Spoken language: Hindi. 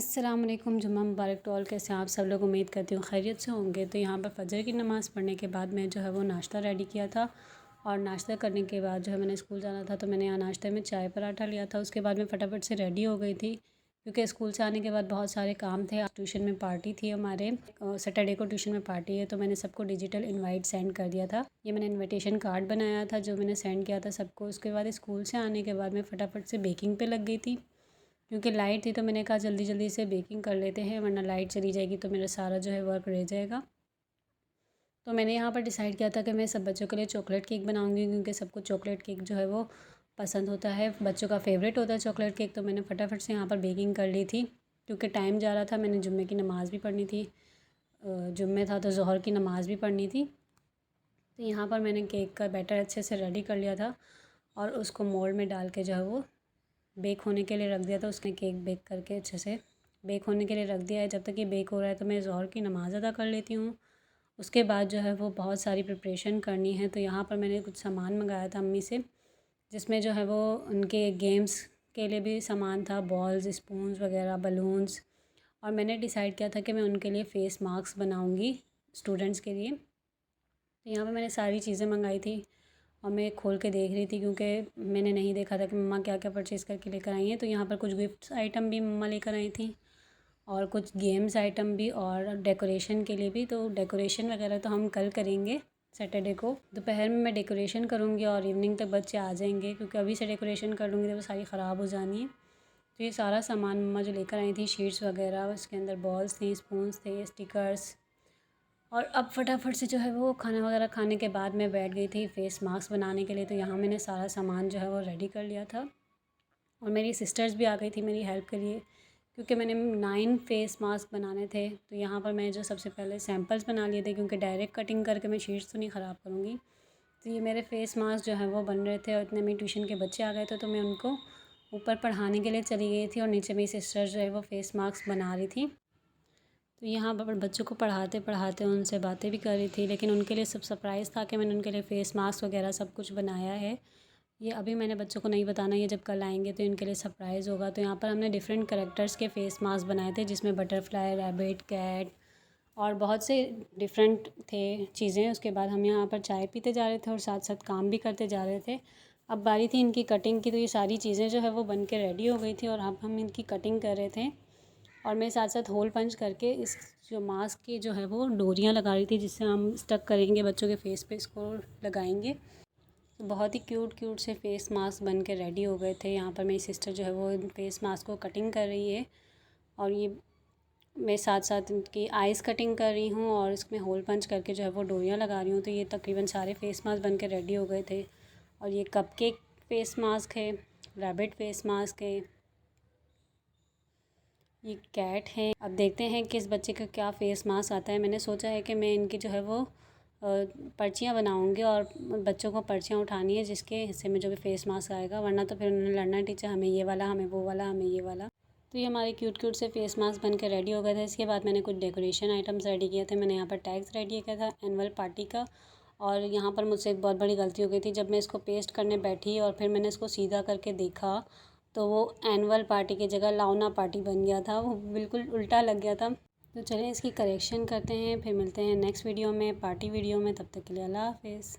अस्सलाम वालेकुम, जुम्मा मुबारक टू ऑल। कैसे हैं आप सब लोग? उम्मीद करती हूँ खैरियत से होंगे। तो यहाँ पर फ़जर की नमाज़ पढ़ने के बाद मैं जो है वो नाश्ता रेडी किया था, और नाश्ता करने के बाद जो है मैंने स्कूल जाना था, तो मैंने यहाँ नाश्ते में चाय पराठा लिया था। उसके बाद मैं फटाफट से रेडी हो गई थी, क्योंकि स्कूल से आने के बाद बहुत सारे काम थे। आज ट्यूशन में पार्टी थी हमारे, सैटरडे को ट्यूशन में पार्टी है, तो मैंने सबको डिजिटल इन्वाइट सेंड कर दिया था। ये मैंने इन्विटेशन कार्ड बनाया था जो मैंने सेंड किया था सबको। उसके बाद स्कूल से आने के बाद मैं फटाफट से बेकिंग पे लग गई थी, क्योंकि लाइट थी, तो मैंने कहा जल्दी जल्दी से बेकिंग कर लेते हैं, वरना लाइट चली जाएगी तो मेरा सारा जो है वर्क रह जाएगा। तो मैंने यहाँ पर डिसाइड किया था कि मैं सब बच्चों के लिए चॉकलेट केक बनाऊंगी, क्योंकि सबको चॉकलेट केक जो है वो पसंद होता है, बच्चों का फेवरेट होता है चॉकलेट केक। तो मैंने फटाफट से यहाँ पर बेकिंग कर ली थी, क्योंकि टाइम जा रहा था। मैंने जुम्मे की नमाज़ भी पढ़नी थी, जुम्मे था तो ज़ोहर की नमाज़ भी पढ़नी थी। तो यहाँ पर मैंने केक का बैटर अच्छे से रेडी कर लिया था, और उसको मोल्ड में डाल के जो है वो बेक होने के लिए रख दिया था। उसने केक बेक करके अच्छे से बेक होने के लिए रख दिया है। जब तक ये बेक हो रहा है तो मैं ज़ोहर की नमाज़ अदा कर लेती हूँ। उसके बाद जो है वो बहुत सारी प्रिपरेशन करनी है। तो यहाँ पर मैंने कुछ सामान मंगाया था अम्मी से, जिसमें जो है वो उनके गेम्स के लिए भी सामान था, बॉल्स, स्पून्स वगैरह, बलून्स। और मैंने डिसाइड किया था कि मैं उनके लिए फ़ेस मास्क बनाऊँगी स्टूडेंट्स के लिए। तो यहाँ पर मैंने सारी चीज़ें मंगाई थी, और मैं खोल के देख रही थी, क्योंकि मैंने नहीं देखा था कि मम्मा क्या क्या परचेज़ करके लेकर आई हैं। तो यहाँ पर कुछ गिफ्ट्स आइटम भी मम्मा लेकर आई थी, और कुछ गेम्स आइटम भी, और डेकोरेशन के लिए भी। तो डेकोरेशन वगैरह तो हम कल करेंगे, सैटरडे को दोपहर में मैं डेकोरेशन करूँगी, और इवनिंग तक बच्चे आ जाएंगे, क्योंकि अभी से डेकोरेशन कर लूँगी तो वो सारी ख़राब हो जानी है। तो ये सारा सामान मम्मा जो लेकर आई थी, शीट्स वगैरह, उसके अंदर बॉल्स थी, स्पून्स थे, स्टिकर्स। और अब फटाफट से जो है वो खाना वगैरह खाने के बाद मैं बैठ गई थी फ़ेस मास्क बनाने के लिए। तो यहाँ मैंने सारा सामान जो है वो रेडी कर लिया था, और मेरी सिस्टर्स भी आ गई थी मेरी हेल्प के लिए, क्योंकि मैंने 9 फ़ेस मास्क बनाने थे। तो यहाँ पर मैं जो सबसे पहले सैम्पल्स बना लिए थे, क्योंकि डायरेक्ट कटिंग करके मैं शीट्स तो नहीं ख़राब करूँगी। तो ये मेरे फ़ेस मास्क जो है वो बन रहे थे, और इतने में ट्यूशन के बच्चे आ गए थे, तो मैं उनको ऊपर पढ़ाने के लिए चली गई थी, और नीचे मेरी सिस्टर जो है वो फ़ेस मास्क बना रही थी। तो यहाँ पर बच्चों को पढ़ाते पढ़ाते उनसे बातें भी कर रही थी, लेकिन उनके लिए सब सरप्राइज़ था कि मैंने उनके लिए फ़ेस मास्क वगैरह सब कुछ बनाया है। ये अभी मैंने बच्चों को नहीं बताना, ये जब कल आएंगे तो इनके लिए सरप्राइज़ होगा। तो यहाँ पर हमने डिफरेंट कैरेक्टर्स के फ़ेस मास्क बनाए थे, जिसमें बटरफ्लाई, रैबिट, कैट और बहुत से डिफरेंट थे चीज़ें। उसके बाद हम यहाँ पर चाय पीते जा रहे थे, और साथ साथ काम भी करते जा रहे थे। अब बारी थी इनकी कटिंग की, तो ये सारी चीज़ें जो है वो बन के रेडी हो गई थी, और अब हम इनकी कटिंग कर रहे थे। और मैं साथ साथ होल पंच करके इस जो मास्क की जो है वो डोरियाँ लगा रही थी, जिससे हम स्टक करेंगे बच्चों के फेस पे, इसको लगाएंगे। तो बहुत ही क्यूट क्यूट से फेस मास्क बन के रेडी हो गए थे। यहाँ पर मेरी सिस्टर जो है वो फेस मास्क को कटिंग कर रही है, और ये मैं साथ साथ इनकी आइज़ कटिंग कर रही हूँ, और इसमें होल पंच करके जो है वो डोरियाँ लगा रही हूँ। तो ये तकरीबन सारे फेस मास्क बन के रेडी हो गए थे। और ये कपकेक फेस मास्क है, रैबिट फेस मास्क है, ये कैट है। अब देखते हैं किस बच्चे का क्या फ़ेस मास्क आता है। मैंने सोचा है कि मैं इनकी जो है वो पर्चियाँ बनाऊंगी, और बच्चों को पर्चियाँ उठानी है जिसके हिस्से में जो भी फ़ेस मास्क आएगा, वरना तो फिर उन्होंने लड़ना, टीचर हमें ये वाला, हमें वो वाला, हमें ये वाला। तो ये हमारे क्यूट क्यूट से फ़ेस मास्क बन के रेडी हो गए थे। इसके बाद मैंने कुछ डेकोरेशन आइटम्स रेडी किए थे। मैंने यहाँ पर टैग्स रेडी किया था एनुअल पार्टी का, और यहाँ पर मुझसे एक बहुत बड़ी गलती हो गई थी। जब मैं इसको पेस्ट करने बैठी और फिर मैंने इसको सीधा करके देखा, तो वो एनुअल पार्टी की जगह लाउना पार्टी बन गया था, वो बिल्कुल उल्टा लग गया था। तो चलिए इसकी करेक्शन करते हैं, फिर मिलते हैं नेक्स्ट वीडियो में, पार्टी वीडियो में। तब तक के लिए अल्लाह हाफ़िज़।